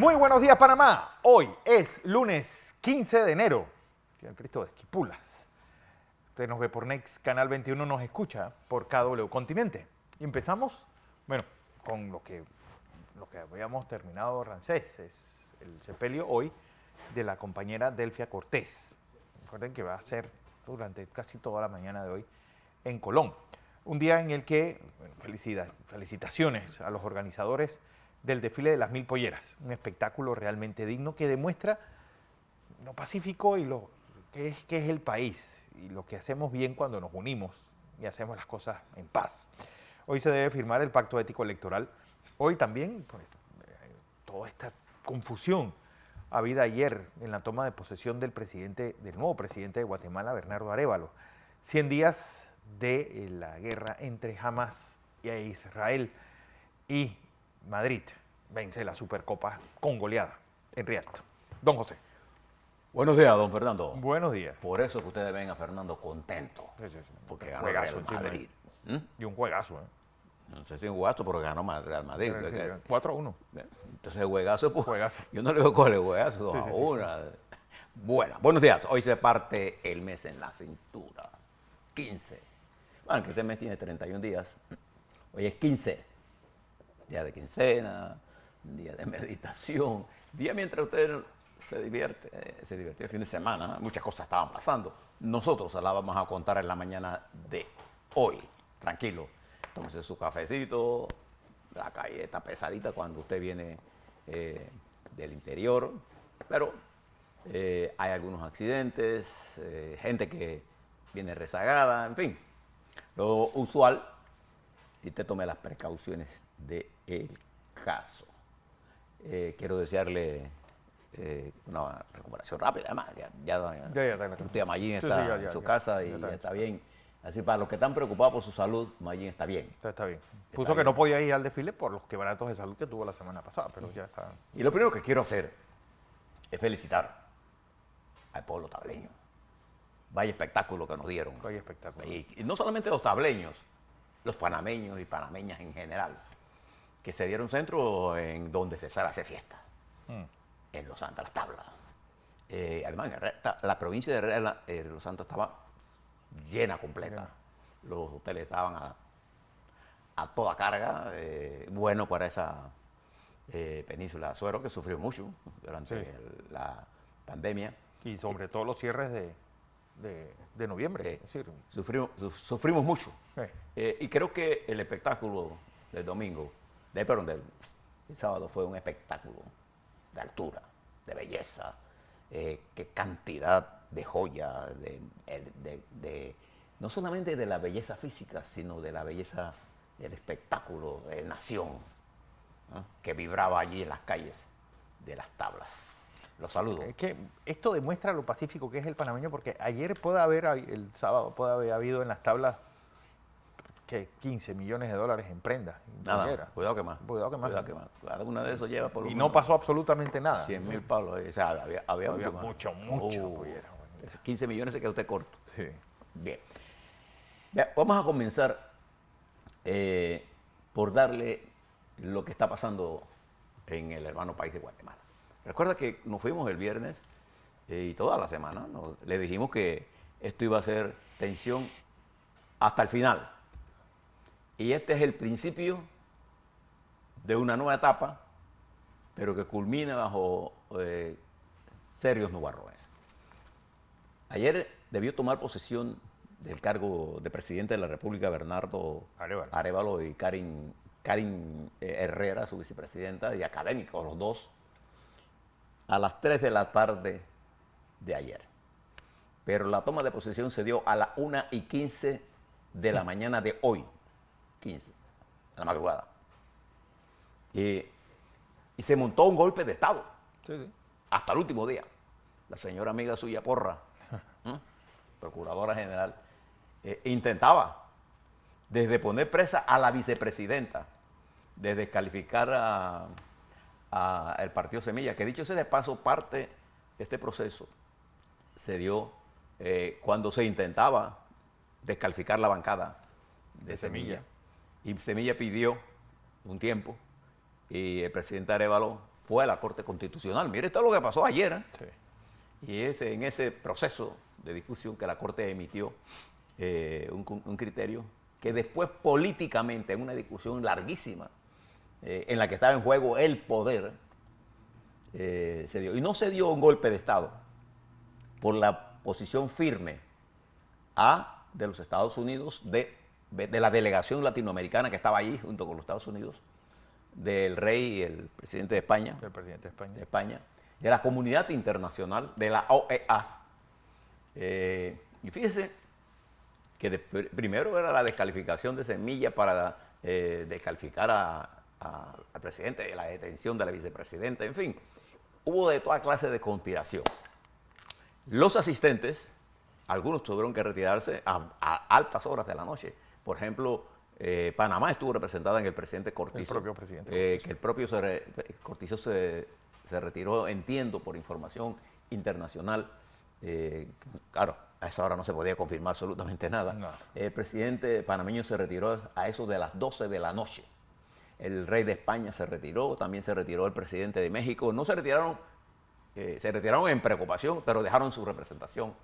Muy buenos días, Panamá. Hoy es lunes 15 de enero. Tío Cristo de Esquipulas. Usted nos ve por Next, Canal 21, nos escucha por KW Continente. Y empezamos, bueno, con lo que habíamos terminado, Rancés, es el sepelio hoy de la compañera Delfia Cortés. Recuerden que va a ser durante casi toda la mañana de hoy en Colón. Un día en el que, bueno, felicitaciones a los organizadores del desfile de las 1000 polleras, un espectáculo realmente digno que demuestra lo pacífico y lo que es el país y lo que hacemos bien cuando nos unimos y hacemos las cosas en paz. Hoy se debe firmar el pacto ético electoral. Hoy también, pues, toda esta confusión habida ayer en la toma de posesión del nuevo presidente de Guatemala, Bernardo Arévalo. 100 días de la guerra entre Hamas y Israel, y Madrid vence la Supercopa con goleada en Riyadh. Don José. Buenos días, don Fernando. Buenos días. Por eso que ustedes ven a Fernando contento. Sí. Porque Un ganó juegazo Real Madrid. Y un juegazo, ¿eh? No sé si un juegazo, pero ganó Real Madrid. 4-1. Entonces el juegazo, pues, Juegazo. yo no le digo cuál es el juegazo, a una. Bueno, buenos días. Hoy se parte el mes en la cintura. 15. Bueno, que este mes tiene 31 días. Hoy es 15. Día de quincena, día de meditación, día mientras usted se divierte el fin de semana. Muchas cosas estaban pasando. Nosotros se las vamos a contar en la mañana de hoy. Tranquilo, tómese su cafecito, la calle está pesadita cuando usted viene del interior, pero hay algunos accidentes, gente que viene rezagada, en fin, lo usual, y usted tome las precauciones del caso. Quiero desearle una recuperación rápida, además, tu tía Mayín está en su casa y ya está bien. Así, para los que están preocupados por su salud, Mayín está bien. Está bien. Puso que no podía ir al desfile por los quebrantos de salud que tuvo la semana pasada, pero ya está. Y lo primero que quiero hacer es felicitar al pueblo tableño. Vaya espectáculo que nos dieron. Vaya espectáculo. Y no solamente los tableños, los panameños y panameñas en general, que se dieron centro en donde se hace fiesta, en Los Santos, las tablas. Además, la provincia de Los Santos estaba llena completa. Los hoteles estaban a toda carga, bueno para esa península de Azuero, que sufrió mucho durante la pandemia. Y sobre todo los cierres de noviembre. Sí. Es decir, Sufrimos mucho. Y creo que el espectáculo del domingo, del sábado, fue un espectáculo de altura, de belleza, qué cantidad de joyas, no solamente de la belleza física, sino de la belleza del espectáculo de nación, ¿no?, que vibraba allí en las calles de las tablas. Los saludo. Es que esto demuestra lo pacífico que es el panameño, porque el sábado puede haber habido en las tablas que 15 millones de dólares en prendas. Nada, cuidado que más. Cuidado que más. Cada una de esos lleva por lo Y menos no pasó absolutamente nada. 100.000 palos. O sea, había mucho. Pollera. 15 millones se quedó usted corto. Sí. Bien. Vamos a comenzar por darle lo que está pasando en el hermano país de Guatemala. Recuerda que nos fuimos el viernes y toda la semana le dijimos que esto iba a ser tensión hasta el final. Y este es el principio de una nueva etapa, pero que culmina bajo serios nubarrones. Ayer debió tomar posesión del cargo de presidente de la República Bernardo Arévalo y Karin Herrera, su vicepresidenta, y académicos los dos, a las 3 de la tarde de ayer. Pero la toma de posesión se dio a las 1:15 de la mañana de hoy, 15, de la madrugada. Y se montó un golpe de Estado, hasta el último día. La señora amiga suya, Porra, procuradora general, intentaba desde poner presa a la vicepresidenta, de descalificar al partido Semilla, que dicho sea de paso, parte de este proceso se dio cuando se intentaba descalificar la bancada de Semilla. Y Semilla pidió un tiempo y el presidente Arévalo fue a la Corte Constitucional. Mire todo lo que pasó ayer, ¿eh? Sí. Y es en ese proceso de discusión que la Corte emitió un criterio que después políticamente, en una discusión larguísima, en la que estaba en juego el poder, se dio. Y no se dio un golpe de Estado por la posición firme de los Estados Unidos, de la delegación latinoamericana que estaba allí junto con los Estados Unidos, del rey y el presidente de España, El presidente de de España. España, de la comunidad internacional, de la OEA. Y fíjese que primero era la descalificación de Semilla para descalificar al presidente, la detención de la vicepresidenta, en fin, hubo de toda clase de conspiración. Los asistentes, algunos tuvieron que retirarse a altas horas de la noche. Por ejemplo, Panamá estuvo representada en el presidente Cortizo. El propio presidente Que el propio Cortizo se retiró, entiendo, por información internacional. Claro, a esa hora no se podía confirmar absolutamente nada. No. El presidente panameño se retiró a eso de las 12 de la noche. El rey de España se retiró, también se retiró el presidente de México. No se retiraron, se retiraron en preocupación, pero dejaron su representación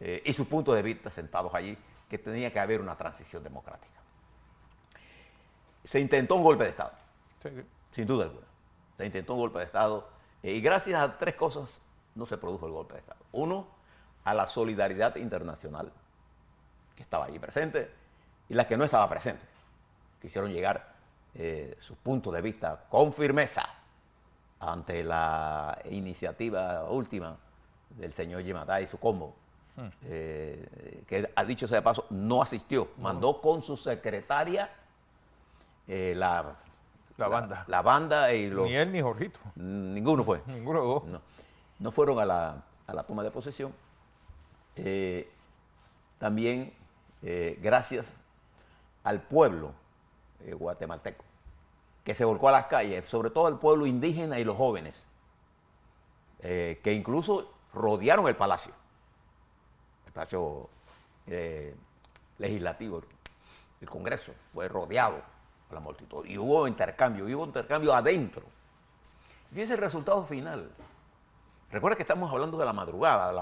y su punto de vista sentados allí, que tenía que haber una transición democrática. Se intentó un golpe de Estado, Sí, sí. sin duda alguna. Se intentó un golpe de Estado y gracias a tres cosas no se produjo el golpe de Estado. Uno, a la solidaridad internacional que estaba allí presente y la que no estaba presente. Quisieron llegar sus puntos de vista con firmeza ante la iniciativa última del señor Gimatá y su combo, que ha dicho sea de paso, no asistió, mandó con su secretaria la banda. La banda y los... Ni él ni Jorgito. Ninguno fue. Ninguno de los dos. No fueron a la toma de posesión. También gracias al pueblo guatemalteco, que se volcó a las calles, sobre todo el pueblo indígena y los jóvenes, que incluso rodearon el palacio legislativo, el Congreso, fue rodeado por la multitud. Y hubo intercambio adentro. Fíjense el resultado final. Recuerda que estamos hablando de la madrugada,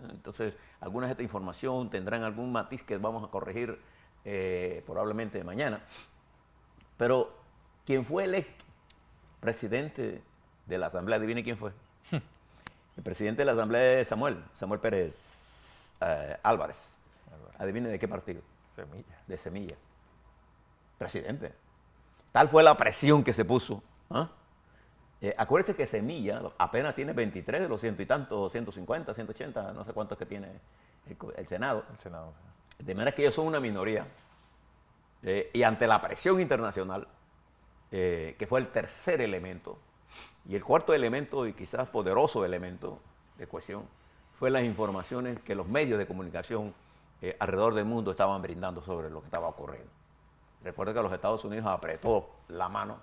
entonces alguna de esta información tendrán algún matiz que vamos a corregir probablemente mañana. Pero quien fue electo presidente de la Asamblea, adivine quién fue. El presidente de la Asamblea es Samuel Pérez Álvarez. Adivine de qué partido. Semilla. De Semilla. Presidente. Tal fue la presión que se puso. Acuérdense que Semilla apenas tiene 23 de los ciento y tantos, 150, 180, no sé cuántos que tiene el Senado. El Senado. De manera que ellos son una minoría. Y ante la presión internacional, que fue el tercer elemento, y el cuarto elemento, y quizás poderoso elemento de cohesión, fue las informaciones que los medios de comunicación alrededor del mundo estaban brindando sobre lo que estaba ocurriendo. Recuerda que los Estados Unidos apretó la mano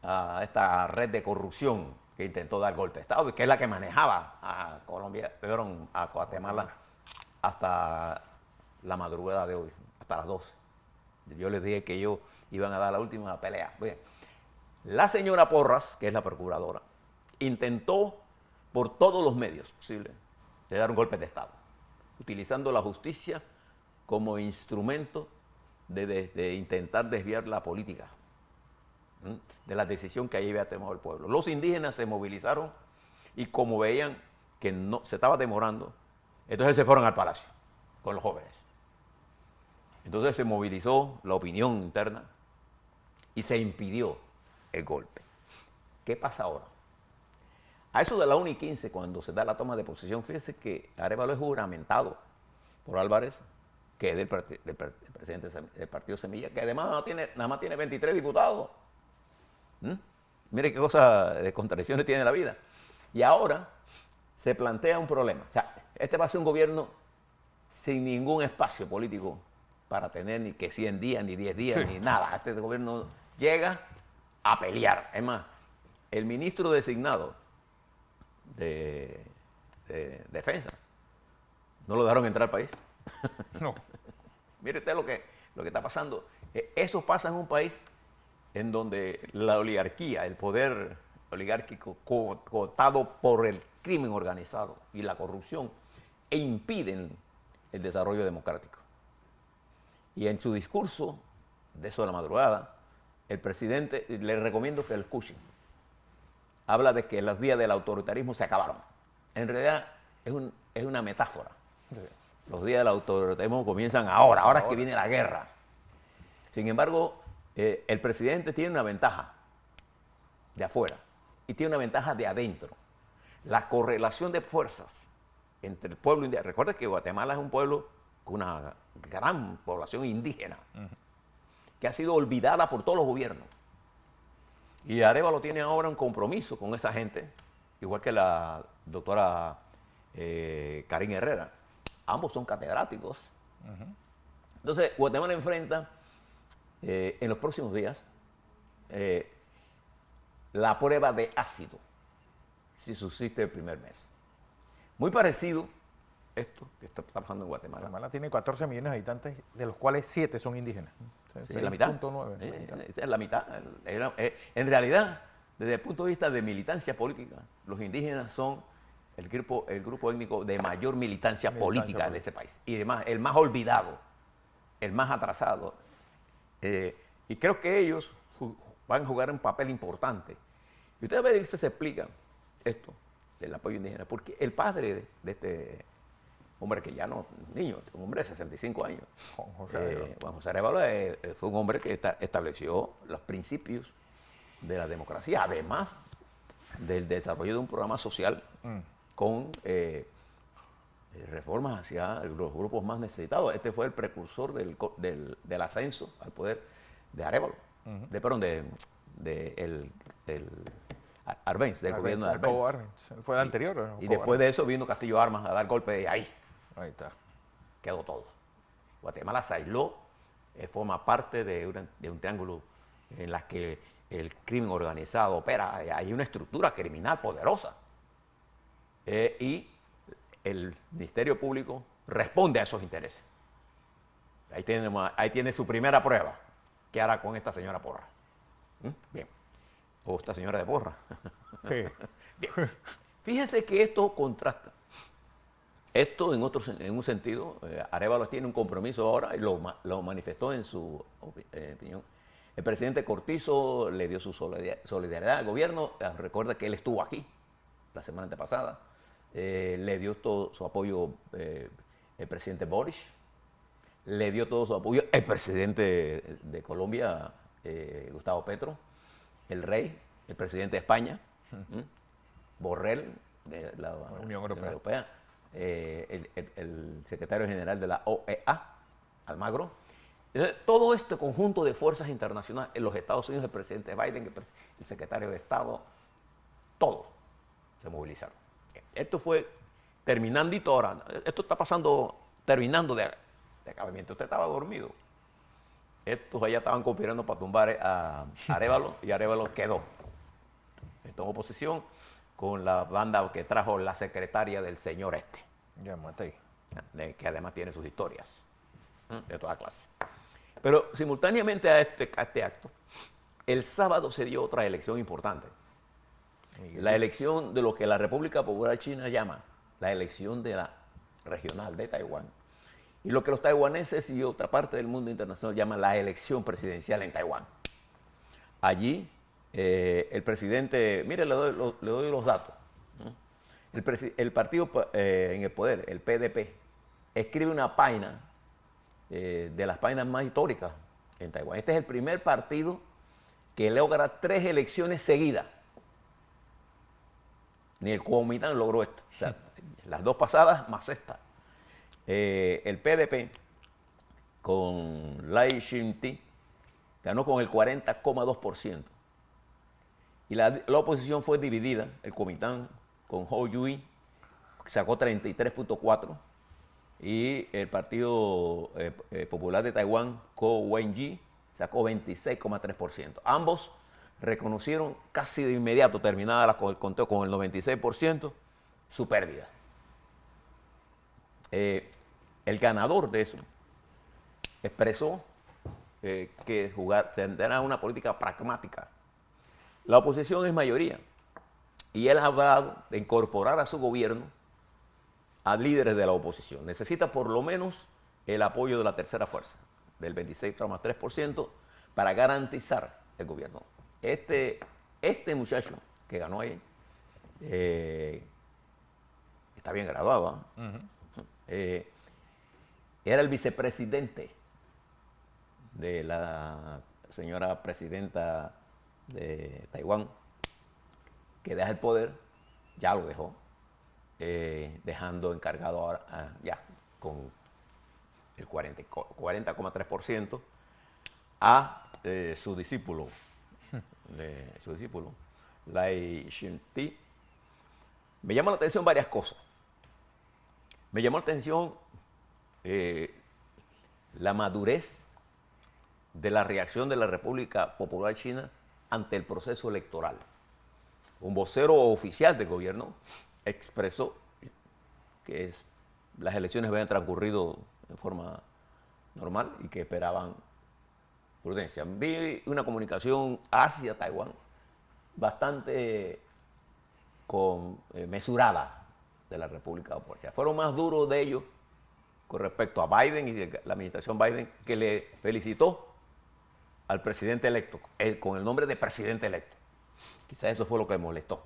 a esta red de corrupción que intentó dar golpe de Estado y que es la que manejaba a Colombia, perdón, a Guatemala hasta la madrugada de hoy, hasta las 12. Yo les dije que ellos iban a dar la última pelea. Bien, la señora Porras, que es la procuradora, intentó por todos los medios posibles de dar un golpe de Estado, utilizando la justicia como instrumento de intentar desviar la política de la decisión que ahí había tomado el pueblo. Los indígenas se movilizaron y como veían que no se estaba demorando, entonces se fueron al palacio con los jóvenes. Entonces se movilizó la opinión interna y se impidió el golpe. ¿Qué pasa ahora? A eso de la 1:15, cuando se da la toma de posesión, fíjese que Arévalo es juramentado por Álvarez, que es del presidente del partido Semilla, que además nada más tiene 23 diputados. Mire qué cosa de contradicciones tiene la vida. Y ahora se plantea un problema. O sea, este va a ser un gobierno sin ningún espacio político para tener ni que 100 días, ni 10 días, ni nada. Este gobierno llega a pelear. Es más, el ministro designado de Defensa no lo dejaron entrar al país. No. Mire usted lo que está pasando. Eso pasa en un país en donde la oligarquía, el poder oligárquico cooptado por el crimen organizado y la corrupción e impiden el desarrollo democrático. Y en su discurso de eso de la madrugada, el presidente, le recomiendo que lo escuchen, habla de que los días del autoritarismo se acabaron. En realidad es una metáfora. Sí. Los días del autoritarismo comienzan ahora es que viene la guerra. Sin embargo, el presidente tiene una ventaja de afuera y tiene una ventaja de adentro. La correlación de fuerzas entre el pueblo indígena. Recuerda que Guatemala es un pueblo con una gran población indígena que ha sido olvidada por todos los gobiernos. Y Arévalo tiene ahora un compromiso con esa gente, igual que la doctora Karin Herrera. Ambos son catedráticos. Entonces, Guatemala enfrenta en los próximos días la prueba de ácido, si subsiste el primer mes. Muy parecido esto que está pasando en Guatemala. Guatemala tiene 14 millones de habitantes, de los cuales 7 son indígenas. Sí, la mitad. Es la mitad. En realidad, desde el punto de vista de militancia política, los indígenas son el grupo étnico de mayor militancia política de ese país. Y además, el más olvidado, el más atrasado. Y creo que ellos van a jugar un papel importante. Y ustedes ven que se explica esto del apoyo indígena, porque el padre de este hombre que ya no es niño, un hombre de 65 años, Juan José Arévalo fue un hombre que estableció los principios de la democracia, además del desarrollo de un programa social con reformas hacia los grupos más necesitados. Este fue el precursor del ascenso al poder de Arévalo, del Arbenz, del gobierno de Arbenz. Fue el anterior. Y después de eso vino Castillo Armas a dar golpe de ahí. Ahí está. Quedó todo. Guatemala se aisló, forma parte de un triángulo en la que el crimen organizado opera. Hay una estructura criminal poderosa. Y el Ministerio Público responde a esos intereses. Ahí tiene su primera prueba. ¿Qué hará con esta señora Porra? Bien. O esta señora de Porra. Sí. Bien. Fíjense que esto contrasta. Esto, en un sentido, Arévalo tiene un compromiso ahora y lo manifestó en su opinión. El presidente Cortizo le dio su solidaridad al gobierno. Recuerda que él estuvo aquí la semana antepasada. Le dio todo su apoyo el presidente Boric. Le dio todo su apoyo el presidente de Colombia, Gustavo Petro, el rey, el presidente de España, Borrell, de la Unión Europea, el secretario general de la OEA, Almagro. Todo este conjunto de fuerzas internacionales, en los Estados Unidos, el presidente Biden, el secretario de Estado, todos se movilizaron. Esto fue terminandito ahora. Esto está pasando, terminando de acabamiento. Usted estaba dormido. Estos allá estaban conspirando para tumbar a Arévalo y Arévalo quedó. Tomó posición con la banda que trajo la secretaria del señor este. Ya maté. Que además tiene sus historias de toda clase. Pero simultáneamente a este acto, el sábado se dio otra elección importante. La elección de lo que la República Popular China llama la elección de la regional de Taiwán. Y lo que los taiwaneses y otra parte del mundo internacional llaman la elección presidencial en Taiwán. Allí, el presidente, mire, le doy los datos. El partido en el poder, el PDP, escribe una página de las páginas más históricas en Taiwán. Este es el primer partido que logra 3 elecciones seguidas. Ni el Kuomintang logró esto. O sea, las 2 pasadas más esta. El PDP con Lai Ching-te ganó con el 40,2%. Y la oposición fue dividida. El Kuomintang con Hou Yu sacó 33,4%. Y el Partido Popular de Taiwán, Kuo Wen-je, sacó 26,3%. Ambos reconocieron casi de inmediato, terminada el conteo con el 96%, su pérdida. El ganador de eso expresó que tendrá una política pragmática. La oposición es mayoría Y él ha hablado de incorporar a su gobierno a líderes de la oposición. Necesita por lo menos el apoyo de la tercera fuerza, del 26,3%, para garantizar el gobierno. Este muchacho que ganó ahí, está bien graduado, era el vicepresidente de la señora presidenta de Taiwán, que deja el poder, ya lo dejó, dejando encargado ahora, ya con el 40,3% a su discípulo, Lai Ching-te. Me llama la atención varias cosas. Me llamó la atención la madurez de la reacción de la República Popular China ante el proceso electoral. Un vocero oficial del gobierno expresó que las elecciones habían transcurrido en forma normal y que esperaban prudencia. Vi una comunicación hacia Taiwán bastante mesurada de la República Popular China. Fueron más duros de ellos con respecto a Biden y de la administración Biden, que le felicitó al presidente electo, con el nombre de presidente electo. Quizás eso fue lo que molestó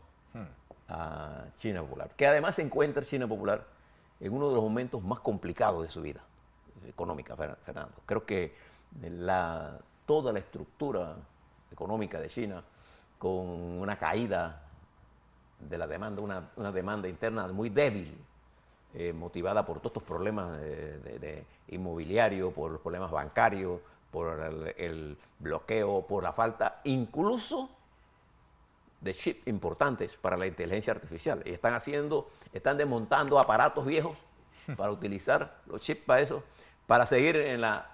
a China Popular, que además se encuentra China Popular en uno de los momentos más complicados de su vida económica, Fernando. Creo que toda la estructura económica de China, con una caída de la demanda, una demanda interna muy débil, motivada por todos estos problemas de inmobiliario, por los problemas bancarios, por el bloqueo, por la falta incluso de chips importantes para la inteligencia artificial. Y están desmontando aparatos viejos para utilizar los chips para eso, para seguir en la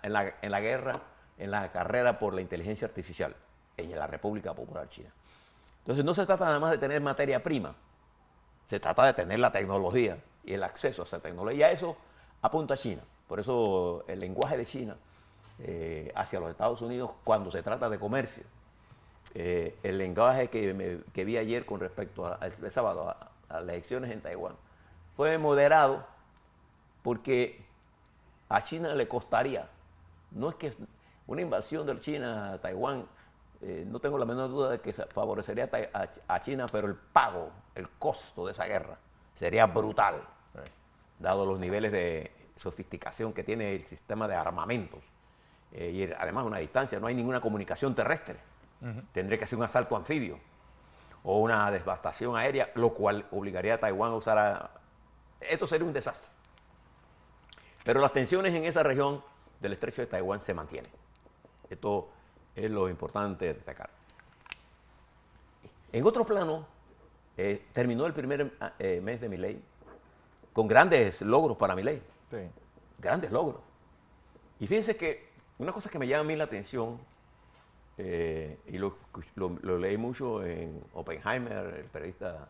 guerra, en la carrera por la inteligencia artificial en la República Popular China. Entonces no se trata nada más de tener materia prima, se trata de tener la tecnología y el acceso a esa tecnología. Y a eso apunta China. Por eso el lenguaje de China hacia los Estados Unidos cuando se trata de comercio, el lenguaje que vi ayer con respecto el sábado a las elecciones en Taiwán fue moderado, porque a China le costaría, no es que una invasión de China a Taiwán, no tengo la menor duda de que favorecería a China, pero el costo de esa guerra sería brutal, dado los niveles de sofisticación que tiene el sistema de armamentos. Y además una distancia, no hay ninguna comunicación terrestre. Tendría que ser un asalto anfibio o una devastación aérea, lo cual obligaría a Taiwán a usar esto sería un desastre. Pero las tensiones en esa región del estrecho de Taiwán se mantienen. Esto es lo importante de destacar. En otro plano, terminó el primer mes de Milei con grandes logros para Milei. Sí. Grandes logros. Y fíjense que una cosa que me llama a mí la atención, y lo leí mucho en Oppenheimer, el periodista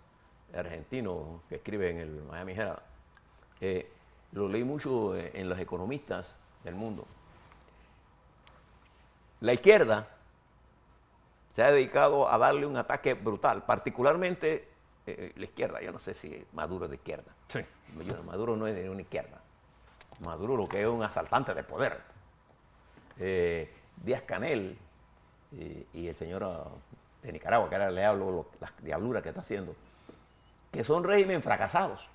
argentino que escribe en el Miami Herald, lo leí mucho en los economistas del mundo. La izquierda se ha dedicado a darle un ataque brutal, particularmente la izquierda. Yo no sé si Maduro es de izquierda. Sí. Maduro no es de una izquierda. Maduro lo que es un asaltante de poder. Díaz-Canel y el señor de Nicaragua, que ahora le hablo las diabluras que está haciendo, que son regímenes fracasados.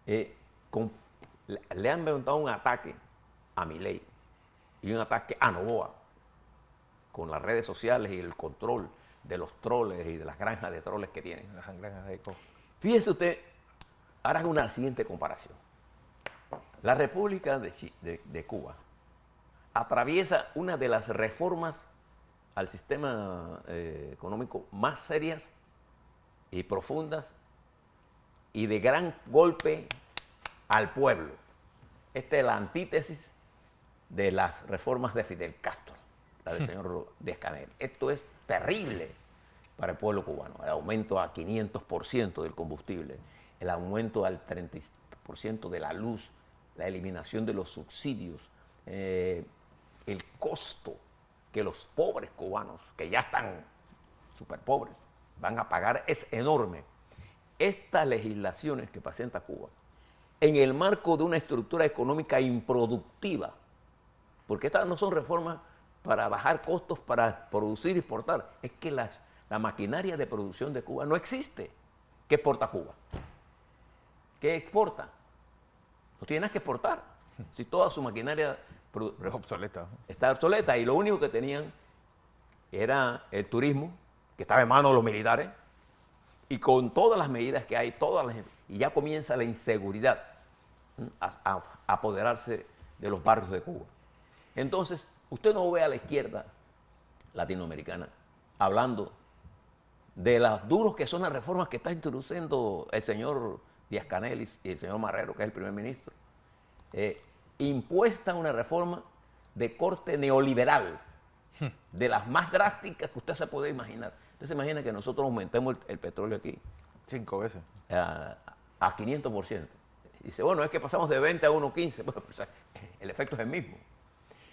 Le han montado un ataque a Milei y un ataque a Noboa con las redes sociales y el control de los troles y de las granjas de troles que tienen. Las granjas de eco. Fíjese usted, ahora hago una siguiente comparación. La República de Cuba atraviesa una de las reformas al sistema económico más serias y profundas y de gran golpe al pueblo. Esta es la antítesis de las reformas de Fidel Castro, la del señor Díaz-Canel. Esto es terrible para el pueblo cubano. El aumento a 500% del combustible, el aumento al 30% de la luz, la eliminación de los subsidios, el costo que los pobres cubanos, que ya están súper pobres, van a pagar es enorme. Estas legislaciones que presenta Cuba, en el marco de una estructura económica improductiva, porque estas no son reformas para bajar costos, para producir y exportar, es que la maquinaria de producción de Cuba no existe. ¿Qué exporta Cuba? ¿Qué exporta? No tiene nada que exportar. Si toda su maquinaria Es obsoleta. está obsoleta y lo único que tenían era el turismo, que estaba en manos de los militares, y con todas las medidas que hay, y ya comienza la inseguridad a apoderarse de los barrios de Cuba. Entonces, usted no ve a la izquierda latinoamericana hablando de los duros que son las reformas que está introduciendo el señor Díaz-Canel y el señor Marrero, que es el primer ministro. Impuesta una reforma de corte neoliberal, de las más drásticas que usted se puede imaginar. Usted se imagina que nosotros aumentemos el petróleo aquí 5 veces. a 500%. Y dice, bueno, es que pasamos de 20 a 1.15. Bueno, pues, el efecto es el mismo.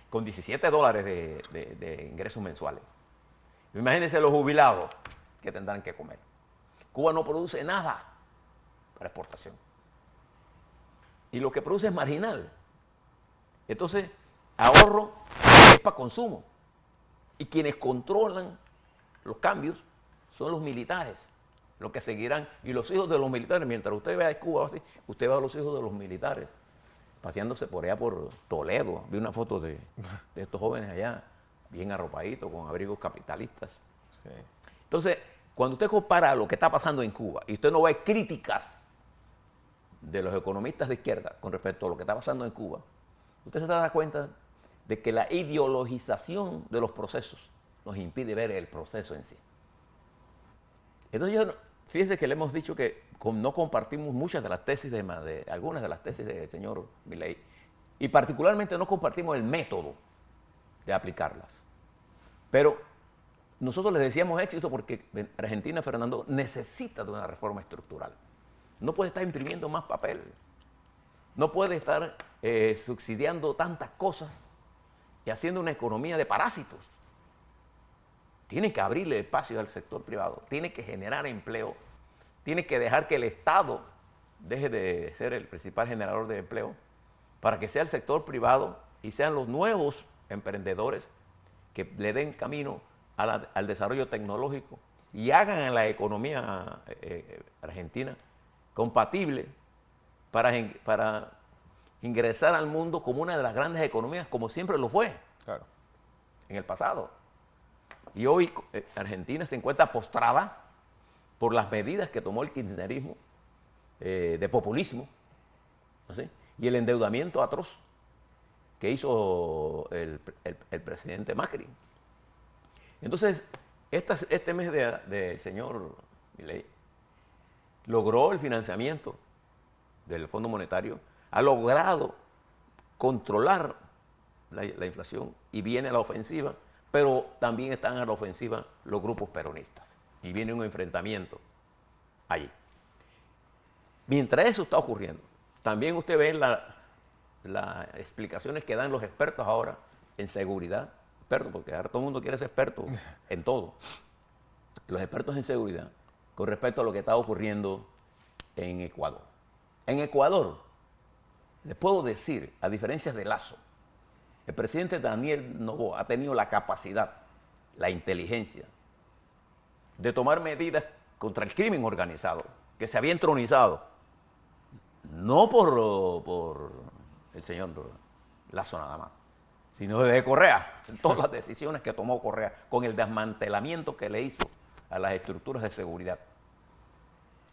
Con $17 de ingresos mensuales. Imagínense los jubilados que tendrán que comer. Cuba no produce nada para exportación. Y lo que produce es marginal. Entonces, ahorro es para consumo. Y quienes controlan los cambios son los militares, los que seguirán. Y los hijos de los militares, mientras usted vea Cuba así, usted va a los hijos de los militares paseándose por allá por Toledo. Vi una foto de estos jóvenes allá, bien arropaditos, con abrigos capitalistas. Sí. Entonces, cuando usted compara lo que está pasando en Cuba y usted no ve críticas de los economistas de izquierda con respecto a lo que está pasando en Cuba, usted se da cuenta de que la ideologización de los procesos nos impide ver el proceso en sí. Entonces, fíjense que le hemos dicho que no compartimos muchas de las tesis algunas de las tesis del señor Milei, y particularmente no compartimos el método de aplicarlas. Pero nosotros les decíamos éxito porque Argentina, Fernando, necesita de una reforma estructural. No puede estar imprimiendo más papel. No puede estar subsidiando tantas cosas y haciendo una economía de parásitos. Tiene que abrirle espacio al sector privado, tiene que generar empleo, tiene que dejar que el Estado deje de ser el principal generador de empleo para que sea el sector privado y sean los nuevos emprendedores que le den camino al desarrollo tecnológico y hagan a la economía argentina compatible para ingresar al mundo como una de las grandes economías, como siempre lo fue Claro. en el pasado. Y hoy Argentina se encuentra postrada por las medidas que tomó el kirchnerismo de populismo, ¿no? ¿Sí? Y el endeudamiento atroz que hizo el presidente Macri. Entonces, este mes del señor Milei logró el financiamiento del Fondo Monetario, ha logrado controlar la inflación y viene a la ofensiva, pero también están a la ofensiva los grupos peronistas y viene un enfrentamiento allí. Mientras eso está ocurriendo, también usted ve las explicaciones que dan los expertos ahora en seguridad, expertos, porque ahora todo el mundo quiere ser experto en todo, los expertos en seguridad con respecto a lo que está ocurriendo en Ecuador. En Ecuador, les puedo decir, a diferencia de Lazo, el presidente Daniel Noboa ha tenido la capacidad, la inteligencia de tomar medidas contra el crimen organizado, que se había entronizado, no por el señor Lazo nada más, sino de Correa, en todas las decisiones que tomó Correa, con el desmantelamiento que le hizo a las estructuras de seguridad,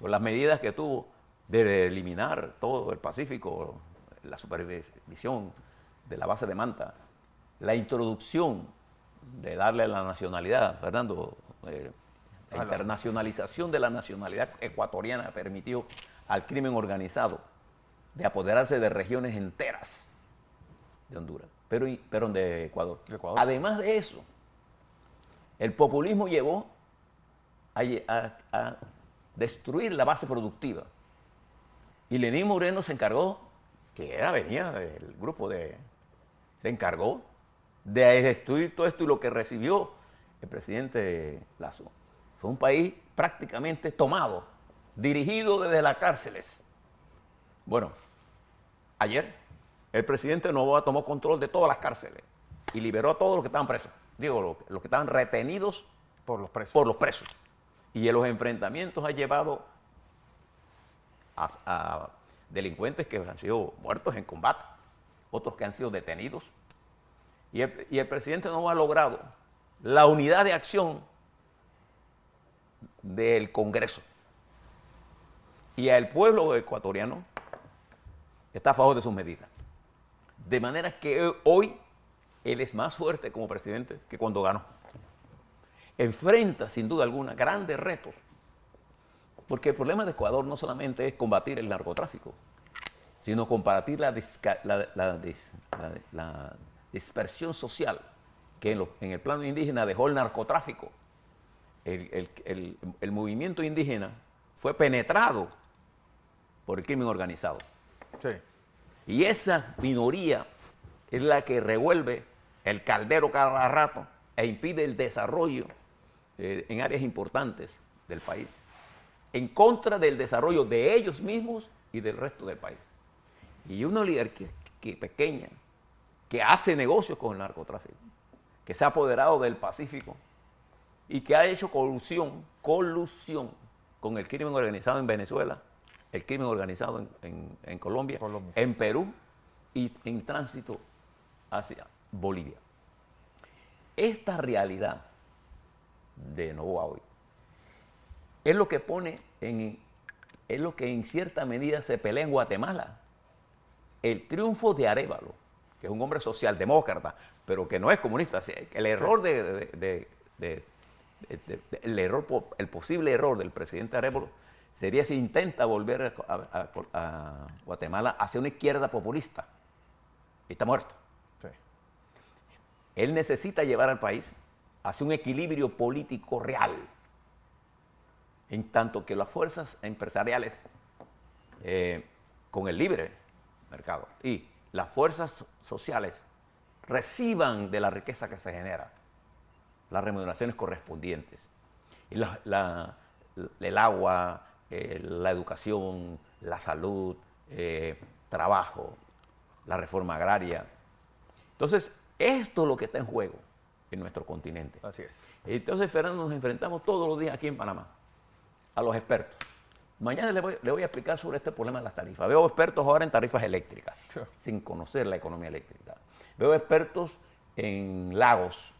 con las medidas que tuvo de eliminar todo el Pacífico, la supervisión de la base de Manta, la introducción de darle la nacionalidad, Fernando, la internacionalización de la nacionalidad ecuatoriana permitió al crimen organizado de apoderarse de regiones enteras de Honduras, pero de Ecuador. Además de eso, el populismo llevó a destruir la base productiva. Y Lenín Moreno se encargó, venía del grupo se encargó de destruir todo esto y lo que recibió el presidente Lazo Fue un país prácticamente tomado, dirigido desde las cárceles. Bueno, ayer el presidente Noboa tomó control de todas las cárceles y liberó a todos los que estaban presos. Digo, los que estaban retenidos Por los presos. por los presos. Y en los enfrentamientos ha llevado a delincuentes que han sido muertos en combate, otros que han sido detenidos. Y el presidente no ha logrado la unidad de acción del Congreso. Y el pueblo ecuatoriano está a favor de sus medidas. De manera que hoy él es más fuerte como presidente que cuando ganó. Enfrenta, sin duda alguna, grandes retos. Porque el problema de Ecuador no solamente es combatir el narcotráfico, sino combatir la dispersión social que en el plano indígena dejó el narcotráfico. El movimiento indígena fue penetrado por el crimen organizado. Sí. Y esa minoría es la que revuelve el caldero cada rato e impide el desarrollo en áreas importantes del país, en contra del desarrollo de ellos mismos y del resto del país. Y una oligarquía pequeña que hace negocios con el narcotráfico, que se ha apoderado del Pacífico y que ha hecho colusión con el crimen organizado en Venezuela, el crimen organizado en Colombia, en Perú y en tránsito hacia Bolivia. Esta realidad de Noboa hoy es lo que es lo que en cierta medida se pelea en Guatemala. El triunfo de Arévalo, que es un hombre socialdemócrata, pero que no es comunista. El error el posible error del presidente Arévalo sería si intenta volver a Guatemala hacia una izquierda populista. Y está muerto. Sí. Él necesita llevar al país hacia un equilibrio político real, en tanto que las fuerzas empresariales con el libre mercado y las fuerzas sociales reciban de la riqueza que se genera las remuneraciones correspondientes. Y el agua, la educación, la salud, trabajo, la reforma agraria. Entonces, esto es lo que está en juego en nuestro continente. Así es. Entonces, Fernando, nos enfrentamos todos los días aquí en Panamá a los expertos. Mañana le voy a explicar sobre este problema de las tarifas. Veo expertos ahora en tarifas eléctricas, sin conocer la economía eléctrica. Veo expertos en lagos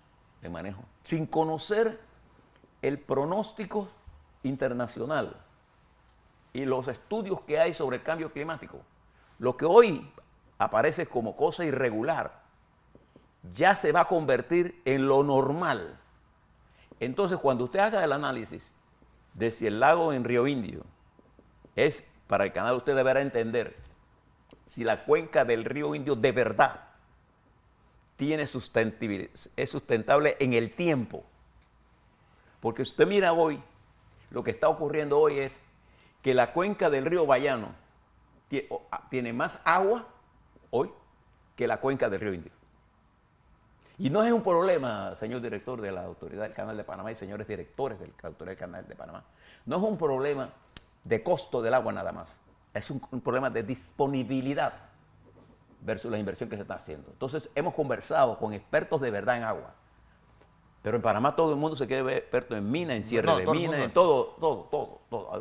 de manejo, sin conocer el pronóstico internacional y los estudios que hay sobre el cambio climático. Lo que hoy aparece como cosa irregular ya se va a convertir en lo normal. Entonces, cuando usted haga el análisis de si el lago en Río Indio es para el canal, usted deberá entender si la cuenca del Río Indio de verdad tiene sustentabilidad, es sustentable en el tiempo. Porque usted mira hoy, lo que está ocurriendo hoy es que la cuenca del río Bayano tiene más agua hoy que la cuenca del Río Indio. Y no es un problema, señor director de la Autoridad del Canal de Panamá y señores directores de la Autoridad del Canal de Panamá, no es un problema de costo del agua nada más, es un problema de disponibilidad versus la inversión que se está haciendo. Entonces, hemos conversado con expertos de verdad en agua, pero en Panamá todo el mundo se quiere ver experto en minas, en cierre de minas, en todo.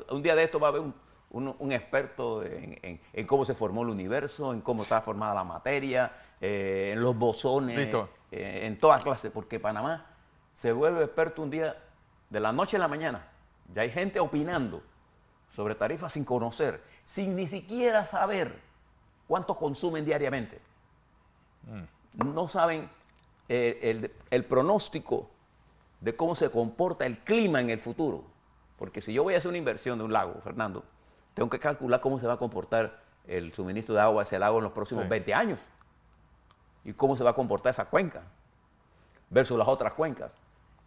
Un día de esto va a haber un experto en cómo se formó el universo, en cómo está formada la materia, en los bosones, en todas clases, porque Panamá se vuelve experto un día de la noche a la mañana. Ya hay gente opinando sobre tarifas sin conocer, sin ni siquiera saber cuánto consumen diariamente. No saben el pronóstico de cómo se comporta el clima en el futuro. Porque si yo voy a hacer una inversión de un lago, Fernando, tengo que calcular cómo se va a comportar el suministro de agua a ese lago en los próximos 20 años. Y cómo se va a comportar esa cuenca versus las otras cuencas.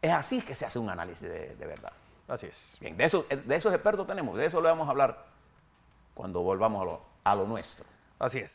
Es así que se hace un análisis de verdad. Así es. Bien, de esos expertos tenemos, de eso le vamos a hablar cuando volvamos a lo nuestro. Así es.